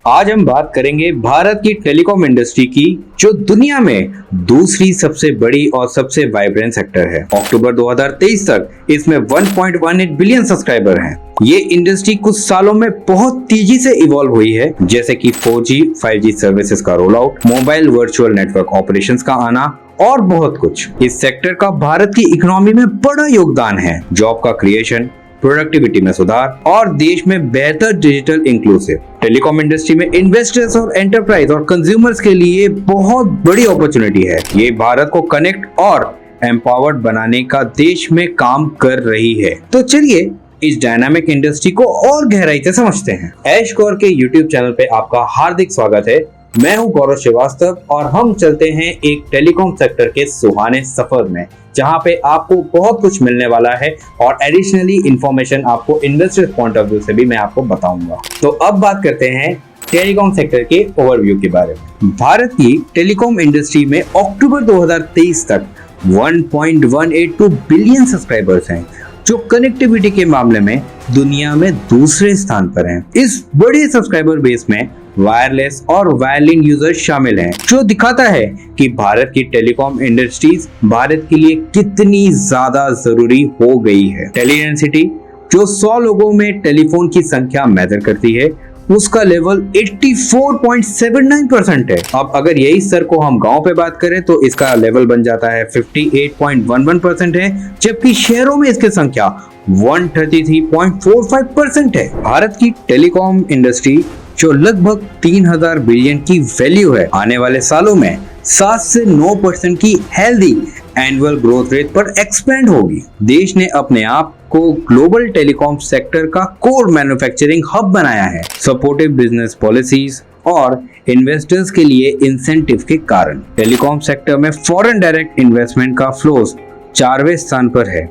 आज हम बात करेंगे भारत की टेलीकॉम इंडस्ट्री की, जो दुनिया में दूसरी सबसे बड़ी और सबसे वाइब्रेंट सेक्टर है। अक्टूबर 2023 तक इसमें 1.18 बिलियन सब्सक्राइबर हैं। ये इंडस्ट्री कुछ सालों में बहुत तेजी से इवॉल्व हुई है, जैसे कि 4G, 5G सर्विसेज का roll out, mobile virtual network operations का आना और बहुत कुछ। इस सेक्टर का भारत की इकोनॉमी में बड़ा योगदान है। जॉब का क्रिएशन, प्रोडक्टिविटी में सुधार और देश में बेहतर डिजिटल इंक्लूसिव। टेलीकॉम इंडस्ट्री में इन्वेस्टर्स और एंटरप्राइज और कंज्यूमर्स के लिए बहुत बड़ी अपॉर्चुनिटी है। ये भारत को कनेक्ट और एम्पावर्ड बनाने का देश में काम कर रही है। तो चलिए इस डायनामिक इंडस्ट्री को और गहराई से समझते हैं। ऐश कौर के यूट्यूब चैनल पे आपका हार्दिक स्वागत है। मैं हूं गौरव श्रीवास्तव और हम चलते हैं एक टेलीकॉम सेक्टर के सुहाने सफर में, जहां पे आपको बहुत कुछ मिलने वाला है और एडिशनली इंफॉर्मेशन आपको इन्वेस्टर पॉइंट ऑफ व्यू से भी मैं आपको बताऊंगा। तो अब बात करते हैं टेलीकॉम सेक्टर के ओवरव्यू के बारे में। भारत की टेलीकॉम इंडस्ट्री में अक्टूबर 2023 तक 1.182 बिलियन सब्सक्राइबर्स हैं, जो कनेक्टिविटी के मामले में दुनिया में दूसरे स्थान पर हैं। इस बड़े सब्सक्राइबर बेस में वायरलेस और वायरलिन यूजर्स शामिल हैं, जो दिखाता है कि भारत की टेलीकॉम इंडस्ट्रीज भारत के लिए कितनी ज्यादा जरूरी हो गई है। टेलीडेंसिटी, जो 100 लोगों में टेलीफोन की संख्या मैटर करती है, उसका लेवल 84.79% है। अब अगर यही स्तर को हम गांव पे बात करें तो इसका लेवल बन जाता है 58.11% है, जबकि शहरों में इसकी संख्या 133.45% है। भारत की टेलीकॉम इंडस्ट्री, जो लगभग 3000 बिलियन की वैल्यू है, आने वाले सालों में 7 से 9% की हेल्दी एनुअल ग्रोथ रेट पर एक्सपेंड होगी। देश ने अपने आप को ग्लोबल टेलीकॉम सेक्टर का कोर मैन्युफैक्चरिंग हब बनाया है। सपोर्टिव बिजनेस पॉलिसीज और इन्वेस्टर्स के लिए इंसेंटिव के कारण टेलीकॉम सेक्टर में फॉरेन डायरेक्ट इन्वेस्टमेंट का फ्लोज 4वें स्थान पर है।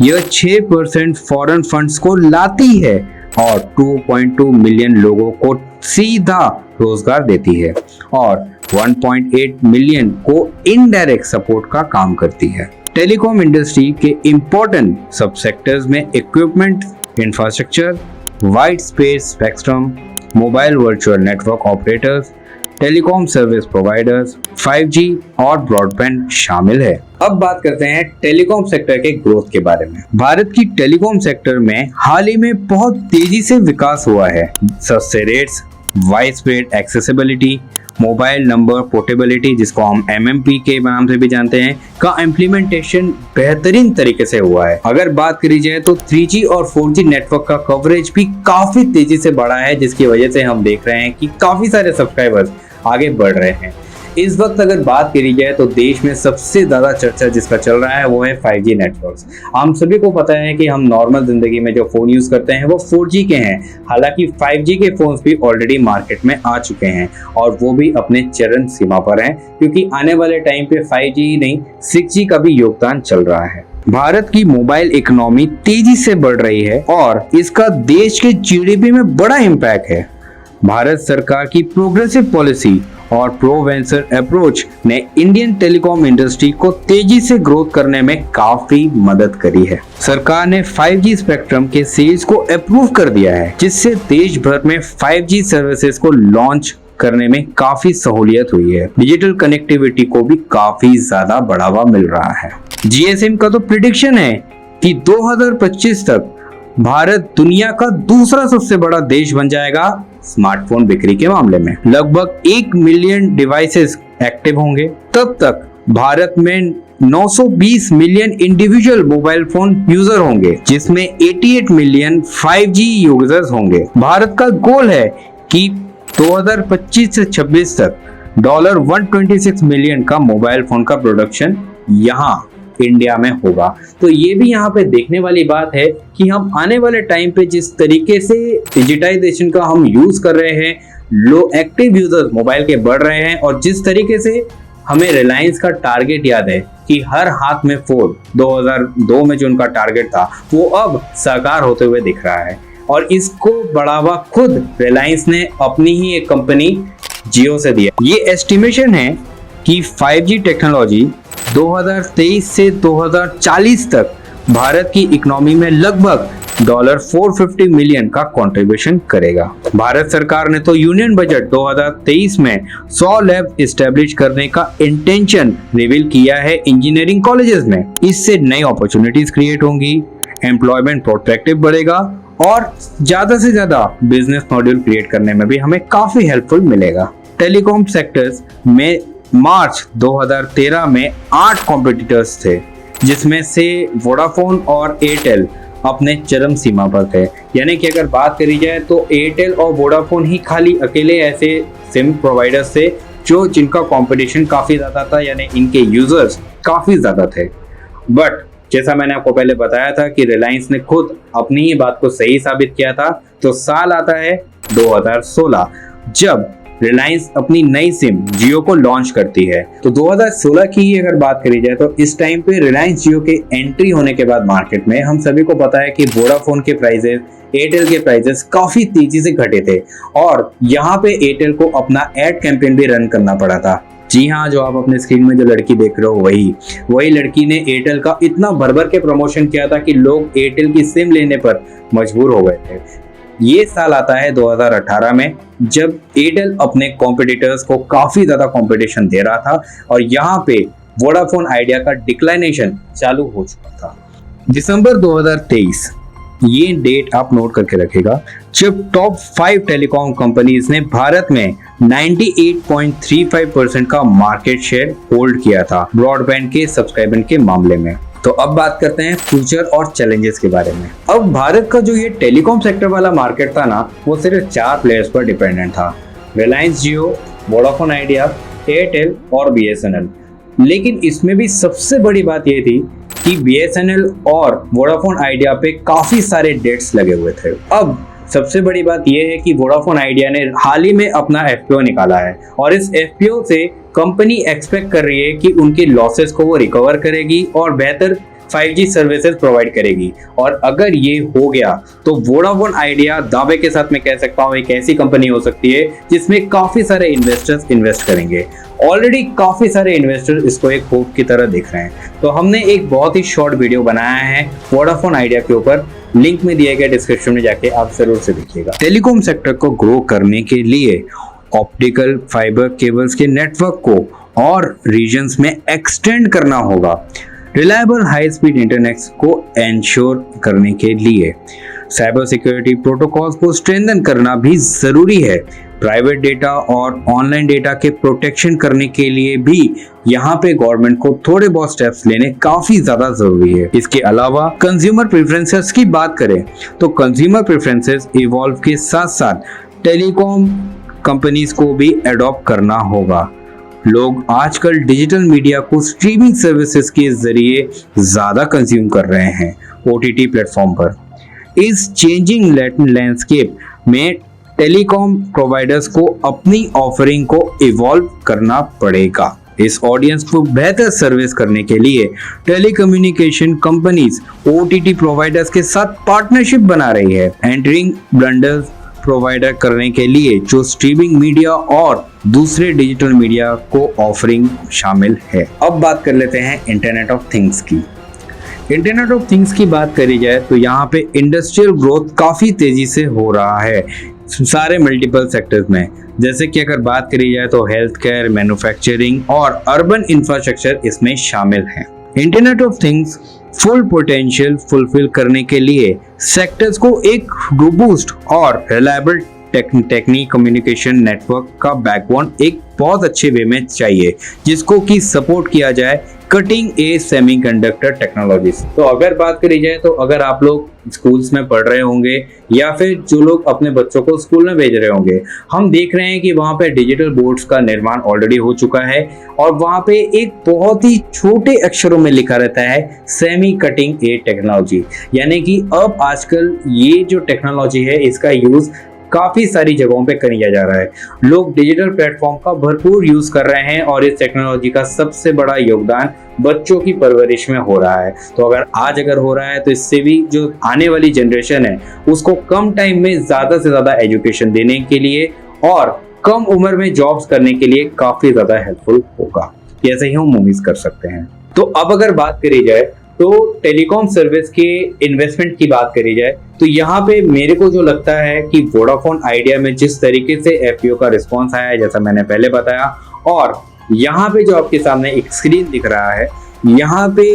यह 6% फॉरेन फंड्स को लाती है और 2.2 मिलियन लोगों को सीधा रोजगार देती है और 1.8 मिलियन को इनडायरेक्ट सपोर्ट का काम करती है। टेलीकॉम इंडस्ट्री के इंपॉर्टेंट सब सेक्टर्स में equipment, infrastructure, wide space spectrum, mobile virtual network operators, telecom service providers, 5G और ब्रॉडबैंड शामिल है। अब बात करते हैं टेलीकॉम सेक्टर के ग्रोथ के बारे में। भारत की टेलीकॉम सेक्टर में हाल ही में बहुत तेजी से विकास हुआ है। सस्ते rates, wide spread accessibility, mobile number portability, जिसको हम MMP के नाम से भी जानते हैं, का इम्प्लीमेंटेशन बेहतरीन तरीके से हुआ है। अगर बात करी जाए तो 3G और 4G नेटवर्क का कवरेज भी काफी तेजी से बढ़ा है, जिसकी वजह से हम देख रहे हैं कि काफी सारे सब्सक्राइबर्स आगे बढ़ रहे हैं। इस वक्त अगर बात करी जाए तो देश में सबसे ज्यादा चर्चा जिसका चल रहा है वो है 5G नेटवर्क्स। हम सभी को पता है कि हम नॉर्मल जिंदगी में जो फोन यूज करते हैं वो 4G के हैं, हालांकि 5G के फोन्स भी ऑलरेडी मार्केट में आ चुके हैं और वो भी अपने चरम सीमा पर हैं, क्योंकि आने वाले टाइम पे 5G नहीं 6G का भी योगदान चल रहा है। भारत की मोबाइल इकोनॉमी तेजी से बढ़ रही है और इसका देश के GDP में बड़ा इम्पैक्ट है। भारत सरकार की प्रोग्रेसिव पॉलिसी और प्रो वेंचर अप्रोच ने इंडियन टेलीकॉम इंडस्ट्री को तेजी से ग्रोथ करने में काफी मदद करी है। सरकार ने 5G स्पेक्ट्रम के सेल्स को अप्रूव कर दिया है, जिससे देश भर में 5G सर्विसेज को लॉन्च करने में काफी सहूलियत हुई है। डिजिटल कनेक्टिविटी को भी काफी ज्यादा बढ़ावा मिल रहा है। GSM का तो प्रिडिक्शन है कि 2025 तक भारत दुनिया का दूसरा सबसे बड़ा देश बन जाएगा स्मार्टफोन बिक्री के मामले में। लगभग 1 मिलियन डिवाइसेस एक्टिव होंगे। तब तक भारत में 920 million individual mobile phone user होंगे, जिसमें 88 मिलियन 5G यूजर्स होंगे। भारत का गोल है कि 2025 से 26 तक $126 मिलियन का मोबाइल फोन का प्रोडक्शन यहाँ इंडिया में होगा। तो ये भी यहाँ पे देखने वाली बात है कि हम आने वाले टाइम पे जिस तरीके से डिजिटाइजेशन का हम यूज कर रहे हैं, लो एक्टिव यूजर्स मोबाइल के बढ़ रहे हैं और जिस तरीके से हमें रिलायंस का टारगेट याद है कि हर हाथ में फोन 2002 में जो उनका टारगेट था वो अब साकार होते हुए दिख रहा है और इसको बढ़ावा खुद रिलायंस ने अपनी ही एक कंपनी जियो से दिया। ये एस्टिमेशन है कि 5G टेक्नोलॉजी 2023 से 2040 तक भारत की इकोनॉमी में लगभग $450 मिलियन का कंट्रीब्यूशन करेगा। भारत सरकार ने तो यूनियन बजट 2023 में 100 लैब एस्टेब्लिश करने का इंटेंशन रिवील किया है इंजीनियरिंग कॉलेजेस में। इससे नई अपॉर्चुनिटीज क्रिएट होंगी, एम्प्लॉयमेंट प्रोस्पेक्टिव बढ़ेगा और ज्यादा से ज्यादा बिजनेस मॉड्यूल क्रिएट करने में भी हमें काफी हेल्पफुल मिलेगा। टेलीकॉम सेक्टर्स में मार्च 2013 में 8 कॉम्पिटिटर्स थे, जिसमें से वोडाफोन और एयरटेल अपने चरम सीमा पर थे। यानी कि अगर बात करी जाए तो एयरटेल और वोडाफोन ही खाली अकेले ऐसे सिम प्रोवाइडर्स थे जिनका कंपटीशन काफी ज्यादा था, यानी इनके यूजर्स काफी ज्यादा थे। बट जैसा मैंने आपको पहले बताया था कि रिलायंस ने खुद अपनी ही बात को सही साबित किया था, तो साल आता है 2016 जब रिलायंस अपनी नई सिम जियो को लॉन्च करती है। तो 2016 की ही अगर बात करी जाए तो इस टाइम पे रिलायंस जियो के एंट्री होने के बाद मार्केट में हम सभी को पता है कि वोडाफोन के प्राइसेस, एयरटेल के प्राइसेस काफी तेजी से घटे थे और यहाँ पे एयरटेल को अपना एड कैंपेन भी रन करना पड़ा था। जी हाँ, जो आप अपने स्क्रीन में जो लड़की देख रहे हो वही लड़की ने एयरटेल का इतना भर के प्रमोशन किया था कि लोग एयरटेल की सिम लेने पर मजबूर हो गए थे। ये साल आता है 2018 में जब एयरटेल अपने कॉम्पिटिटर्स को काफी ज्यादा कंपटीशन दे रहा था और यहाँ पे वोडाफोन आइडिया का डिक्लाइनेशन चालू हो चुका था। दिसंबर 2023 ये डेट आप नोट करके रखेगा जब टॉप 5 टेलीकॉम कंपनीज ने भारत में 98.35% का मार्केट शेयर होल्ड किया था ब्रॉडबैंड के सब्सक्राइबर के मामले में। तो अब बात करते हैं फ्यूचर और चैलेंजेस के बारे में। अब भारत का जो ये टेलीकॉम सेक्टर वाला मार्केट था ना, वो सिर्फ 4 प्लेयर्स पर डिपेंडेंट था, रिलायंस जियो, वोडाफोन आइडिया, एयरटेल और BSNL। लेकिन इसमें भी सबसे बड़ी बात ये थी कि BSNL और वोडाफोन आइडिया पे काफी सारे डेट्स लगे हुए थे। अब सबसे बड़ी बात यह है कि वोडाफोन आइडिया ने हाल ही में अपना FPO निकाला है और इस FPO से कंपनी एक्सपेक्ट कर रही है कि उनके लॉसेस को वो रिकवर करेगी और बेहतर 5G सर्विसेज प्रोवाइड करेगी। और अगर ये हो गया तो वोडाफोन आइडिया दावे के साथ मैं कह सकता हूँ एक ऐसी कंपनी हो सकती है जिसमें काफी सारे इन्वेस्टर्स इन्वेस्ट करेंगे। ऑलरेडी काफी सारे इन्वेस्टर्स इसको एक होप की तरह देख रहे हैं। तो हमने एक बहुत ही शॉर्ट वीडियो बनाया है वोडाफोन आइडिया के ऊपर, लिंक में दिया गया डिस्क्रिप्शन में, जाके आप जरूर से देखिएगा। टेलीकॉम सेक्टर को ग्रो करने के लिए ऑप्टिकल फाइबर केबल्स के नेटवर्क को और रीजन्स में एक्सटेंड करना होगा। रिलायबल हाई स्पीड इंटरनेट को एंश्योर करने के लिए साइबर सिक्योरिटी प्रोटोकॉल्स को स्ट्रेंथन करना भी जरूरी है। प्राइवेट डेटा और ऑनलाइन डेटा के प्रोटेक्शन करने के लिए भी यहाँ पे गवर्नमेंट को थोड़े बहुत स्टेप्स लेने काफी ज्यादा जरूरी है। इसके अलावा कंज्यूमर प्रेफरेंसेस की बात करें तो कंज्यूमर प्रेफरेंसेस इवॉल्व के साथ साथ टेलीकॉम कंपनीज को भी अडॉप्ट करना होगा। लोग आजकल डिजिटल मीडिया को स्ट्रीमिंग सर्विसेज के जरिए ज्यादा कंज्यूम कर रहे हैं OTT प्लेटफॉर्म पर। इस चेंजिंग लैंडस्केप में टेलीकॉम प्रोवाइडर्स को अपनी ऑफरिंग को इवॉल्व करना पड़ेगा। इस ऑडियंस को बेहतर सर्विस करने के लिए टेलीकम्युनिकेशन कंपनीज OTT प्रोवाइडर्स के साथ पार्टनरशिप बना रही है, एंटरिंग बंडल्स प्रोवाइडर करने के लिए जो स्ट्रीमिंग मीडिया और दूसरे डिजिटल मीडिया को ऑफरिंग शामिल है। अब बात कर लेते हैं इंटरनेट ऑफ थिंग्स की। इंटरनेट ऑफ थिंग्स की बात करी जाए तो यहाँ पे इंडस्ट्रियल ग्रोथ काफी तेजी से हो रहा है सारे मल्टीपल सेक्टर्स में। जैसे कि अगर बात करी जाए तो हेल्थ केयर, मैन्युफैक्चरिंग और अर्बन इंफ्रास्ट्रक्चर इसमें शामिल हैं। Internet of things full potential fulfil करने के लिए सेक्टर्स को एक रोबूस्ट और रिलायबल टेक्निक कम्युनिकेशन नेटवर्क का बैकबोन एक बहुत अच्छे वे में चाहिए, जिसको कि सपोर्ट किया जाए कटिंग एज सेमीकंडक्टर टेक्नोलॉजीज। तो अगर बात करी जाए तो अगर आप लोग स्कूल्स में पढ़ रहे होंगे या फिर जो लोग अपने बच्चों को स्कूल में भेज रहे होंगे, हम देख रहे हैं कि वहाँ पे डिजिटल बोर्ड्स का निर्माण ऑलरेडी हो चुका है और वहाँ पे एक बहुत ही छोटे अक्षरों में लिखा रहता है सेमी कटिंग एज टेक्नोलॉजी। यानी कि अब आजकल ये जो टेक्नोलॉजी है इसका यूज काफी सारी जगहों पे किया जा रहा है। लोग डिजिटल प्लेटफॉर्म का भरपूर यूज कर रहे हैं और इस टेक्नोलॉजी का सबसे बड़ा योगदान बच्चों की परवरिश में हो रहा है। तो अगर हो रहा है तो इससे भी जो आने वाली जनरेशन है उसको कम टाइम में ज्यादा से ज्यादा एजुकेशन देने के लिए और कम उम्र में जॉब्स करने के लिए काफी ज्यादा हेल्पफुल होगा। ऐसे ही हम उम्मीद कर सकते हैं। तो अब अगर बात करी जाए तो टेलीकॉम सर्विस के इन्वेस्टमेंट की बात करी जाए तो यहाँ पे मेरे को जो लगता है कि वोडाफोन आइडिया में जिस तरीके से एफपीओ का रिस्पॉन्स आया है, जैसा मैंने पहले बताया, और यहाँ पे जो आपके सामने एक स्क्रीन दिख रहा है, यहाँ पे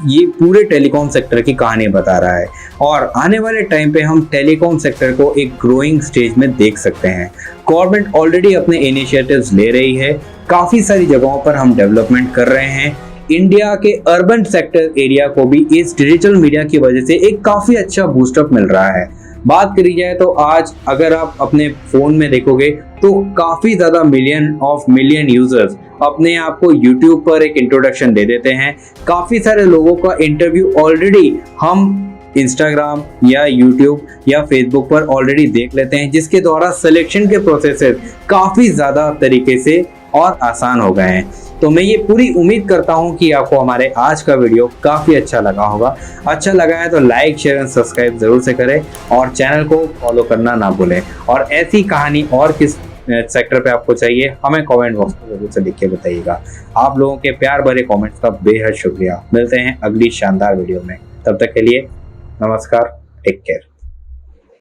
ये पूरे टेलीकॉम सेक्टर की कहानी बता रहा है और आने वाले टाइम पे हम टेलीकॉम सेक्टर को एक ग्रोइंग स्टेज में देख सकते हैं। गवर्नमेंट ऑलरेडी अपने इनिशिएटिव्स ले रही है, काफ़ी सारी जगहों पर हम डेवलपमेंट कर रहे हैं। इंडिया के अर्बन सेक्टर एरिया को भी इस डिजिटल मीडिया की वजह से एक काफ़ी अच्छा बूस्टअप मिल रहा है। बात करी जाए तो आज अगर आप अपने फ़ोन में देखोगे तो काफ़ी ज़्यादा मिलियन यूजर्स अपने आप को YouTube पर एक इंट्रोडक्शन दे देते हैं। काफ़ी सारे लोगों का इंटरव्यू ऑलरेडी हम इंस्टाग्राम या यूट्यूब या फेसबुक पर ऑलरेडी देख लेते हैं, जिसके द्वारा सिलेक्शन के प्रोसेसेस काफ़ी ज़्यादा तरीके से और आसान हो गए हैं। तो मैं ये पूरी उम्मीद करता हूँ कि आपको हमारे आज का वीडियो काफ़ी अच्छा लगा होगा। अच्छा लगा है तो लाइक, शेयर एंड सब्सक्राइब ज़रूर से करें और चैनल को फॉलो करना ना भूलें। और ऐसी कहानी और किस सेक्टर पे आपको चाहिए हमें कमेंट बॉक्स में जरूर से लिख के बताइएगा। आप लोगों के प्यार भरे कमेंट्स का बेहद शुक्रिया। मिलते हैं अगली शानदार वीडियो में, तब तक के लिए नमस्कार, टेक केयर।